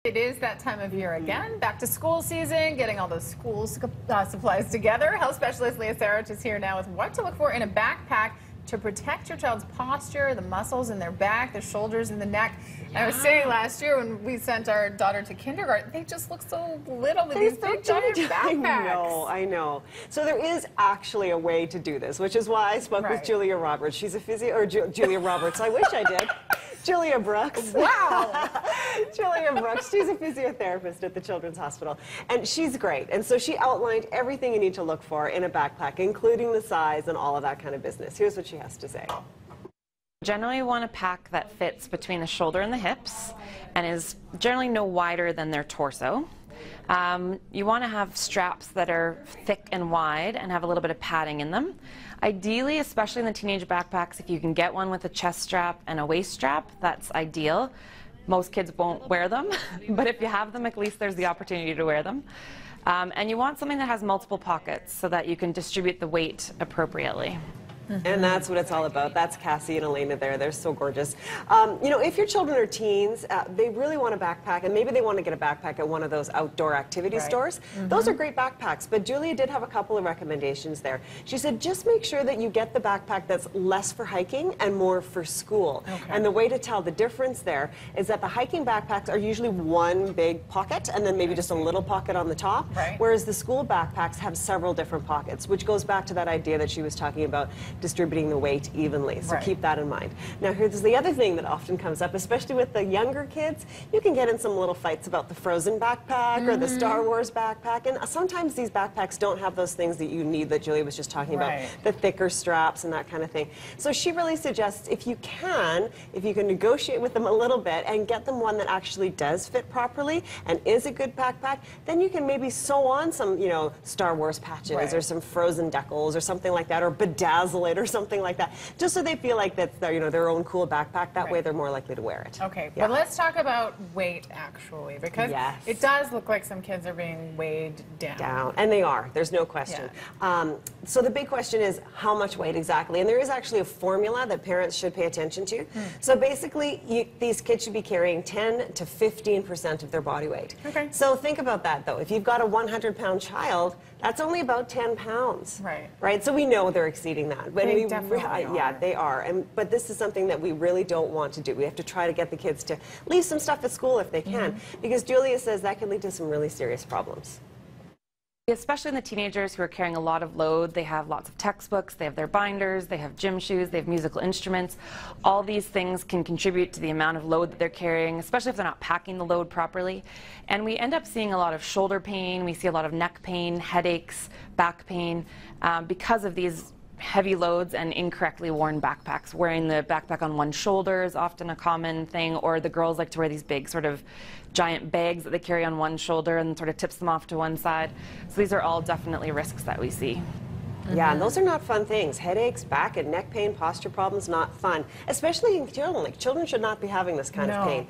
It is that time of year again, back to school season, getting all those school supplies together. Health specialist Leah Sarich is here now with what to look for in a backpack to protect your child's posture, the muscles in their back, the shoulders and the neck. Yeah. I was saying last year when we sent our daughter to kindergarten, they just look so little with these big giant backpacks. I know. So there is actually a way to do this, which is why I spoke with Julia Roberts. She's a Julia Roberts. I wish I did. Julia Brooks. Wow. Julia Brooks. She's a physiotherapist at the Children's Hospital, and she's great. And so she outlined everything you need to look for in a backpack, including the size and all of that kind of business. Here's what she has to say. Generally, you want a pack that fits between the shoulder and the hips and is generally no wider than their torso. You want to have straps that are thick and wide and have a little bit of padding in them. Ideally, especially in the teenage backpacks, if you can get one with a chest strap and a waist strap, that's ideal. Most kids won't wear them, but if you have them, at least there's the opportunity to wear them. And you want something that has multiple pockets so that you can distribute the weight appropriately. And that's what it's all about. That's Cassie and Elena there. They're so gorgeous. You know, if your children are teens, they really want a backpack, and maybe they want to get a backpack at one of those outdoor activity stores. Those are great backpacks, but Julia did have a couple of recommendations there. She said, just make sure that you get the backpack that's less for hiking and more for school. And the way to tell the difference there is that the hiking backpacks are usually one big pocket and then maybe just a little pocket on the top, whereas the school backpacks have several different pockets, which goes back to that idea that she was talking about, distributing the weight evenly. So keep that in mind. Now here's the other thing that often comes up, especially with the younger kids. You can get in some little fights about the Frozen backpack or the Star Wars backpack, and sometimes these backpacks don't have those things that you need that Julia was just talking about, the thicker straps and that kind of thing. So she really suggests if you can negotiate with them a little bit and get them one that actually does fit properly and is a good backpack, then you can maybe sew on some, you know, Star Wars patches or some Frozen decals or something like that, or bedazzle it or something like that, just so they feel like that's their, you know, their own cool backpack. That way they're more likely to wear it. Okay, but let's talk about weight actually, because it does look like some kids are being weighed down. And they are. There's no question. So the big question is how much weight exactly, and there is actually a formula that parents should pay attention to. So basically, these kids should be carrying 10 to 15% of their body weight. So think about that though. If you've got a 100-pound child, that's only about 10 pounds. Right? So we know they're exceeding that. But they definitely are. Yeah, they are. But this is something that we really don't want to do. We have to try to get the kids to leave some stuff at school if they can, because Julia says that can lead to some really serious problems. Especially in the teenagers who are carrying a lot of load. They have lots of textbooks, they have their binders, they have gym shoes, they have musical instruments. All these things can contribute to the amount of load that they're carrying, especially if they're not packing the load properly. And we end up seeing a lot of shoulder pain, we see a lot of neck pain, headaches, back pain, because of these heavy loads and incorrectly worn backpacks. Wearing the backpack on one shoulder is often a common thing, or the girls like to wear these big sort of giant bags that they carry on one shoulder and sort of tips them off to one side. So these are all definitely risks that we see. Yeah, and those are not fun things. Headaches, back and neck pain, posture problems, not fun. Especially in children. Like, children should not be having this kind of pain.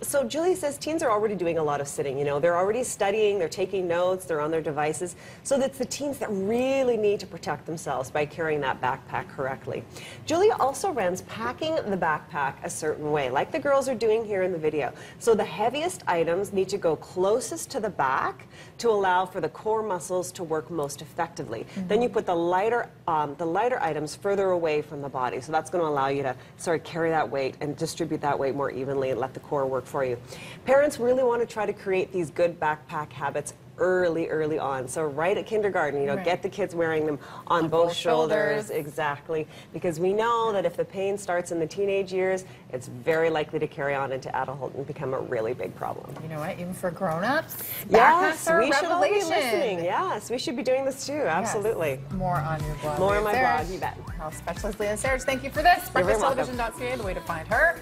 So Julie says teens are already doing a lot of sitting. You know, they're already studying, they're taking notes, they're on their devices. So that's the teens that really need to protect themselves by carrying that backpack correctly. Julia also recommends packing the backpack a certain way, like the girls are doing here in the video. So the heaviest items need to go closest to the back to allow for the core muscles to work most effectively. Then you put the lighter items further away from the body. So that's going to allow you to sort of carry that weight and distribute that weight more evenly and let the core work for you. Parents really want to try to create these good backpack habits early on. So right at kindergarten, you know, get the kids wearing them on both shoulders. Exactly. Because we know that if the pain starts in the teenage years, it's very likely to carry on into adulthood and become a really big problem. You know what? Even for grown-ups, yes, we should all be listening. Yes, we should be doing this too. Absolutely. More on your blog. More on my blog, you bet. Health specialist Leah Sarich, thank you for this. BreakfastTelevision.ca, the way to find her.